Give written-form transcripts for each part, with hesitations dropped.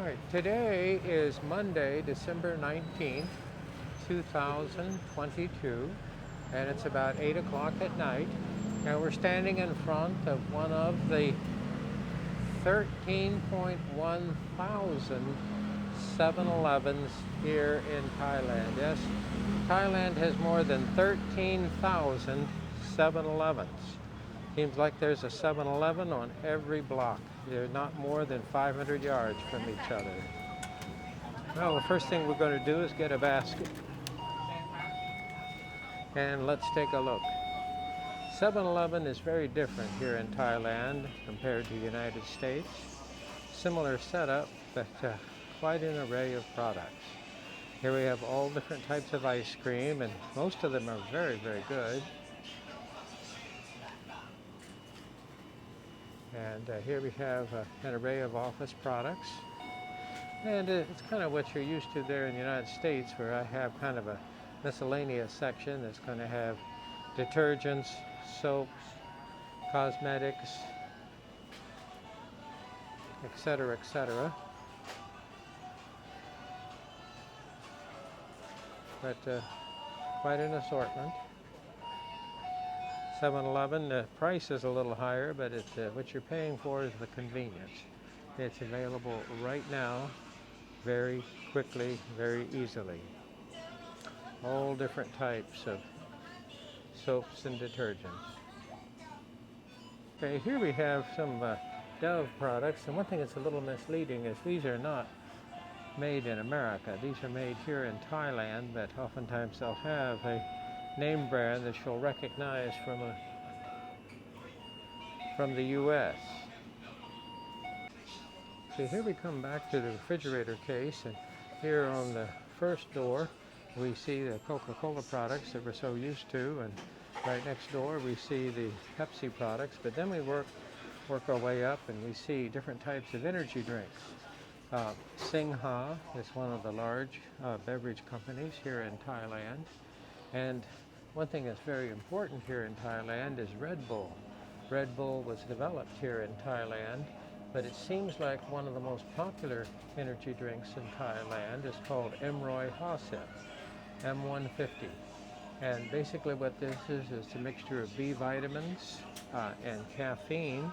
right, today is Monday, December 19th, 2022, and it's about 8 o'clock at night. And we're standing in front of one of the 13.1 thousand 7-Elevens here in Thailand. Yes, Thailand has more than 13,000 7-Elevens. Seems like there's a 7-Eleven on every block. They're not more than 500 yards from each other. Well, the first thing we're going to do is get a basket. And let's take a look. 7-Eleven is very different here in Thailand compared to the United States. Similar setup, but quite an array of products. Here we have all different types of ice cream, and most of them are very, very good. And here we have an array of office products. And it's kind of what you're used to there in the United States, where I have kind of a miscellaneous section that's going to have detergents, soaps, cosmetics, etc., etc. But quite an assortment. 7-Eleven, the price is a little higher, but what you're paying for is the convenience. It's available right now, very quickly, very easily. All different types of soaps and detergents. Okay, here we have some Dove products, and one thing that's a little misleading is these are not made in America. These are made here in Thailand, but oftentimes they'll have a name brand that you'll recognize from the U.S. So here we come back to the refrigerator case, and here on the first door we see the Coca-Cola products that we're so used to, and right next door we see the Pepsi products, but then we work our way up and we see different types of energy drinks. Singha is one of the large beverage companies here in Thailand, and one thing that's very important here in Thailand is Red Bull. Red Bull was developed here in Thailand, but it seems like one of the most popular energy drinks in Thailand is called Emroy Hosep, M150. And basically what this is a mixture of B vitamins and caffeine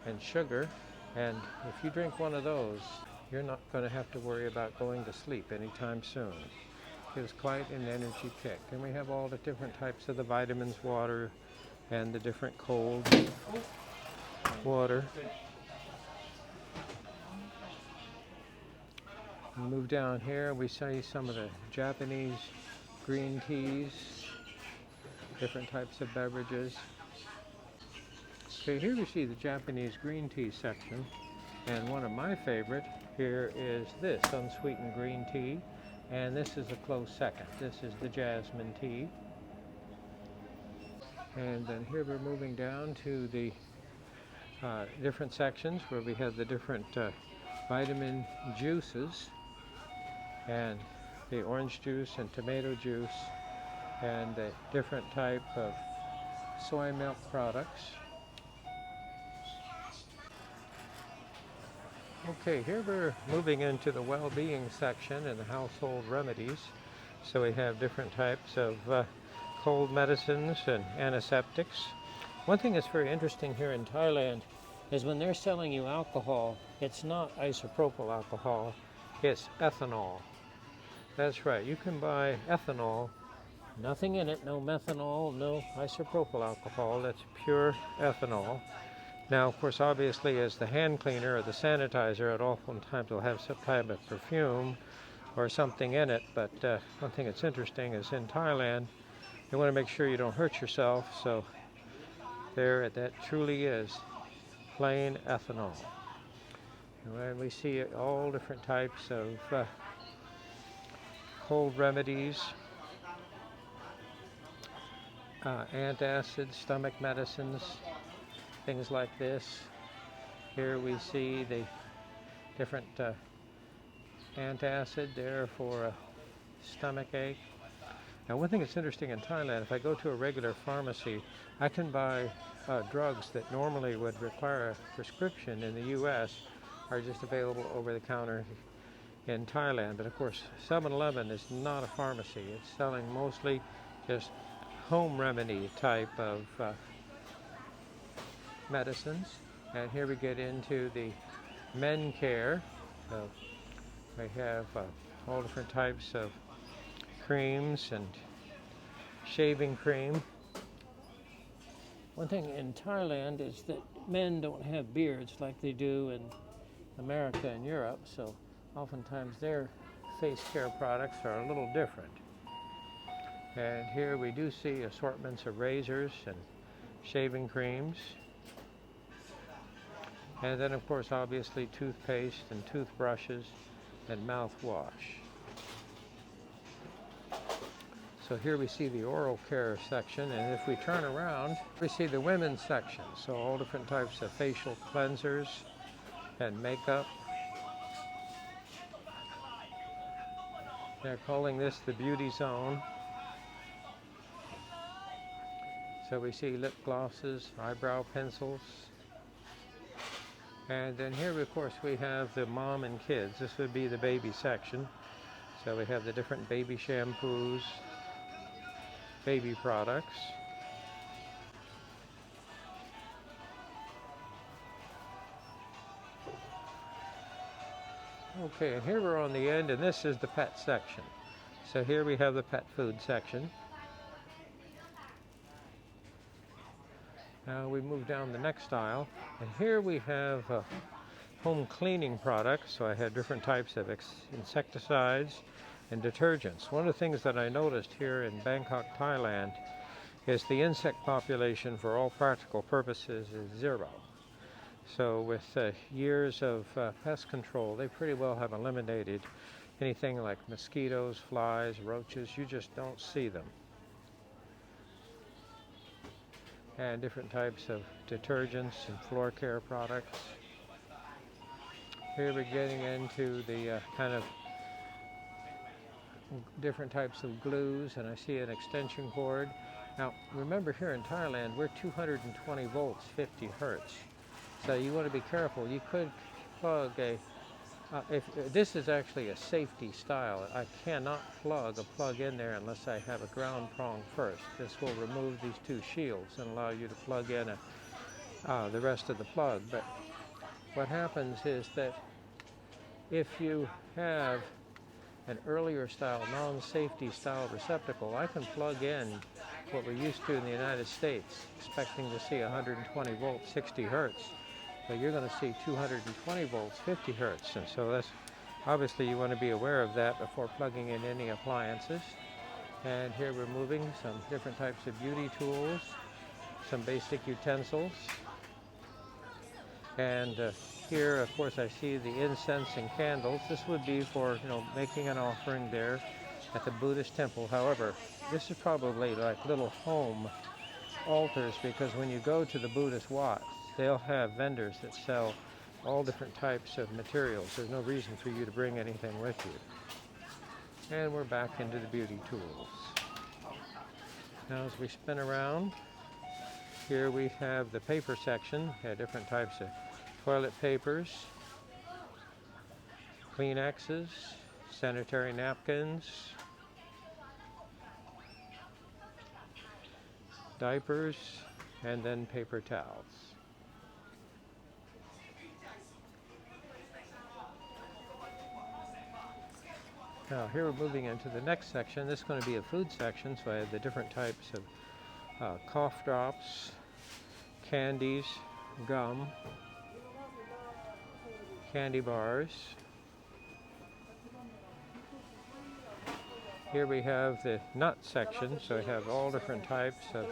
and sugar. And if you drink one of those, you're not going to have to worry about going to sleep anytime soon. Gives quite an energy kick. And we have all the different types of the vitamins, water, and the different cold water. We move down here, we see some of the Japanese green teas, different types of beverages. Okay, here we see the Japanese green tea section, and one of my favorite here is this unsweetened green tea, and this is a close second. This is the jasmine tea. And then here we're moving down to the different sections where we have the different vitamin juices, and the orange juice and tomato juice, and the different type of soy milk products. Okay, here we're moving into the well-being section and the household remedies. So we have different types of cold medicines and antiseptics. One thing that's very interesting here in Thailand is when they're selling you alcohol, it's not isopropyl alcohol, it's ethanol. That's right, you can buy ethanol, nothing in it, no methanol, no isopropyl alcohol, that's pure ethanol. Now, of course, obviously, as the hand cleaner or the sanitizer, it oftentimes will have some type of perfume or something in it, but one thing that's interesting is in Thailand, you want to make sure you don't hurt yourself, so there, that truly is plain ethanol. And we see all different types of cold remedies, antacids, stomach medicines, things like this. Here we see the different antacid there for a stomach ache. Now, one thing that's interesting in Thailand, if I go to a regular pharmacy, I can buy drugs that normally would require a prescription in the U.S. are just available over the counter in Thailand. But of course, 7-Eleven is not a pharmacy. It's selling mostly just home remedy type of medicines. And here we get into the men care. So we have all different types of creams and shaving cream. One thing in Thailand is that men don't have beards like they do in America and Europe, so oftentimes their face care products are a little different. And here we do see assortments of razors and shaving creams. And then of course obviously toothpaste and toothbrushes and mouthwash. So here we see the oral care section, and if we turn around, we see the women's section. So all different types of facial cleansers and makeup. They're calling this the beauty zone. So we see lip glosses, eyebrow pencils. And then here, of course, we have the mom and kids. This would be the baby section. So we have the different baby shampoos, baby products. Okay, and here we're on the end, and this is the pet section. So here we have the pet food section. Now we move down the next aisle, and here we have home cleaning products. So I had different types of insecticides and detergents. One of the things that I noticed here in Bangkok, Thailand, is the insect population for all practical purposes is zero. So with years of pest control, they pretty well have eliminated anything like mosquitoes, flies, roaches. You just don't see them. And different types of detergents and floor care products. Here we're getting into the kind of different types of glues, and I see an extension cord. Now remember, here in Thailand we're 220 volts, 50 hertz. So you want to be careful. You could plug if this is actually a safety style. I cannot plug a plug in there unless I have a ground prong first. This will remove these two shields and allow you to plug in the rest of the plug. But what happens is that if you have an earlier style, non-safety style receptacle, I can plug in what we're used to in the United States, expecting to see 120 volts, 60 hertz. But you're going to see 220 volts, 50 hertz. And so that's obviously, you want to be aware of that before plugging in any appliances. And here we're moving some different types of beauty tools, some basic utensils. And here, of course, I see the incense and candles. This would be for, making an offering there at the Buddhist temple. However, this is probably like little home altars, because when you go to the Buddhist Wat, they'll have vendors that sell all different types of materials. There's no reason for you to bring anything with you. And we're back into the beauty tools. Now as we spin around, here we have the paper section. Different types of toilet papers, Kleenexes, sanitary napkins, diapers, and then paper towels. Now here we're moving into the next section. This is going to be a food section, so I have the different types of cough drops, candies, gum, candy bars. Here we have the nut section, so we have all different types of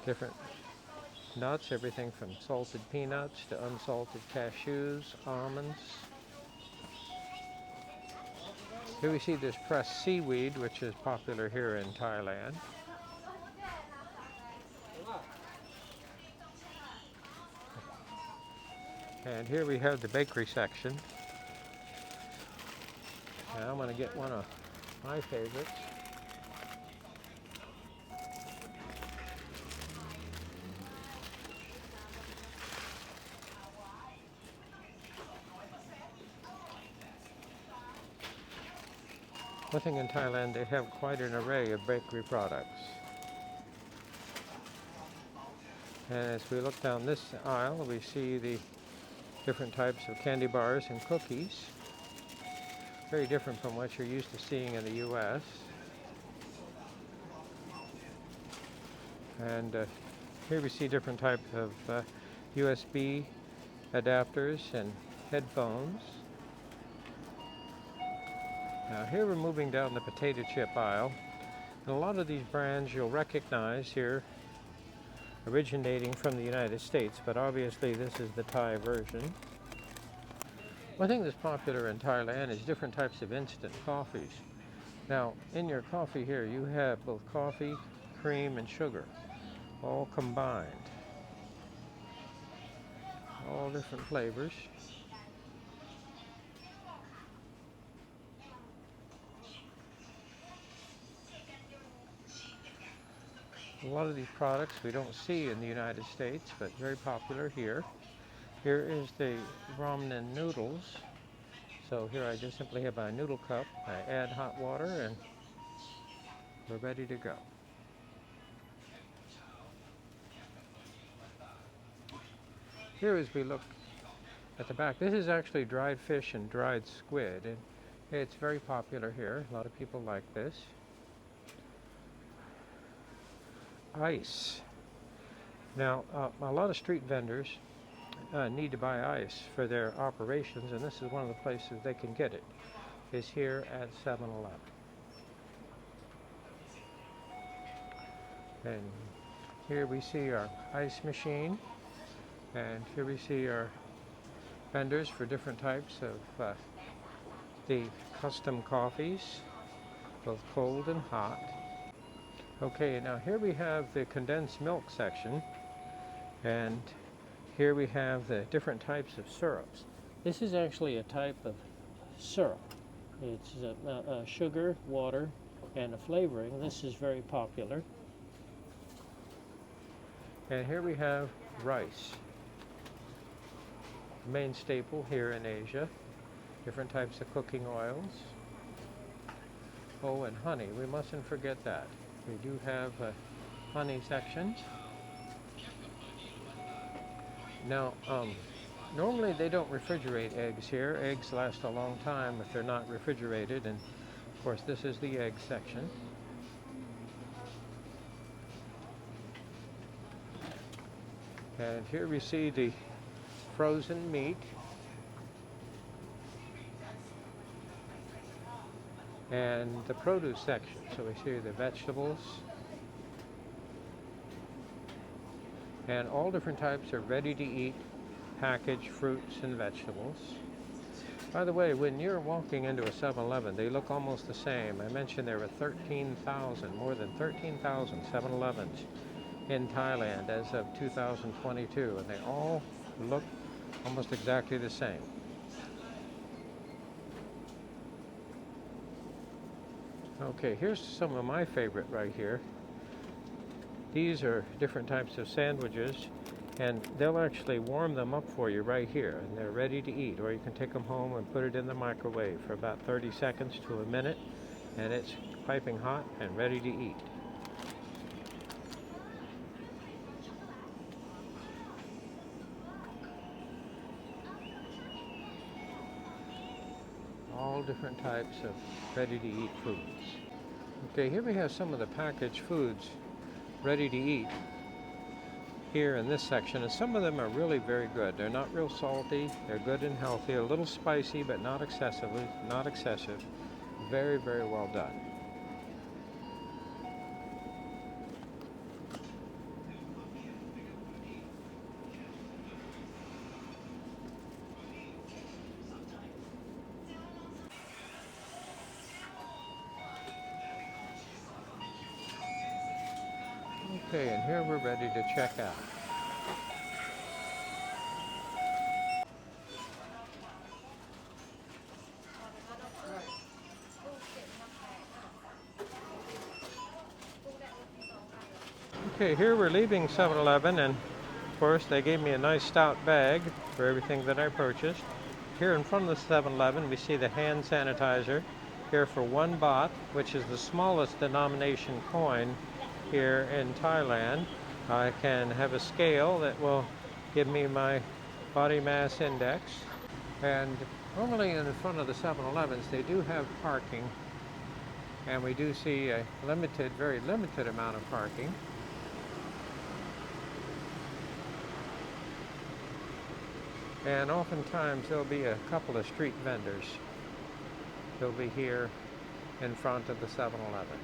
different nuts, everything from salted peanuts to unsalted cashews, almonds. Here we see this pressed seaweed, which is popular here in Thailand. And here we have the bakery section. And I'm going to get one of my favorites. One thing in Thailand, they have quite an array of bakery products. And as we look down this aisle, we see the different types of candy bars and cookies. Very different from what you're used to seeing in the U.S. And here we see different types of USB adapters and headphones. Now here we're moving down the potato chip aisle. And a lot of these brands you'll recognize here, originating from the United States, but obviously this is the Thai version. One thing that's popular in Thailand is different types of instant coffees. Now, in your coffee here, you have both coffee, cream, and sugar, all combined. All different flavors. A lot of these products we don't see in the United States, but very popular here. Here is the ramen noodles. So here I just simply have my noodle cup. I add hot water and we're ready to go. Here as we look at the back, this is actually dried fish and dried squid. And it's very popular here. A lot of people like this. Ice. Now, a lot of street vendors need to buy ice for their operations, and this is one of the places they can get it, is here at 7-Eleven. And here we see our ice machine, and here we see our vendors for different types of the custom coffees, both cold and hot. Okay, now here we have the condensed milk section, and here we have the different types of syrups. This is actually a type of syrup. It's sugar, water, and a flavoring. This is very popular. And here we have rice, main staple here in Asia. Different types of cooking oils. Oh, and honey. We mustn't forget that. We do have a honey section. Now, normally they don't refrigerate eggs here. Eggs last a long time if they're not refrigerated, and of course this is the egg section. And here we see the frozen meat. And the produce section. So we see the vegetables. And all different types of ready-to-eat packaged fruits and vegetables. By the way, when you're walking into a 7-Eleven, they look almost the same. I mentioned there were 13,000, more than 13,000 7-Elevens in Thailand as of 2022, and they all look almost exactly the same. Okay, here's some of my favorite right here. These are different types of sandwiches, and they'll actually warm them up for you right here, and they're ready to eat. Or you can take them home and put it in the microwave for about 30 seconds to a minute, and it's piping hot and ready to eat. All different types of ready-to-eat foods. Okay, here we have some of the packaged foods ready to eat here in this section, and some of them are really very good. They're not real salty, they're good and healthy, a little spicy but not excessive. Very, very well done. Okay, and here we're ready to check out. Okay, here we're leaving 7-Eleven, and of course they gave me a nice stout bag for everything that I purchased. Here in front of the 7-Eleven we see the hand sanitizer Here for 1 baht, which is the smallest denomination coin here in Thailand, I can have a scale that will give me my body mass index. And normally in front of the 7-Elevens, they do have parking, and we do see a limited, very limited amount of parking. And oftentimes there'll be a couple of street vendors. They'll be here in front of the 7-Eleven.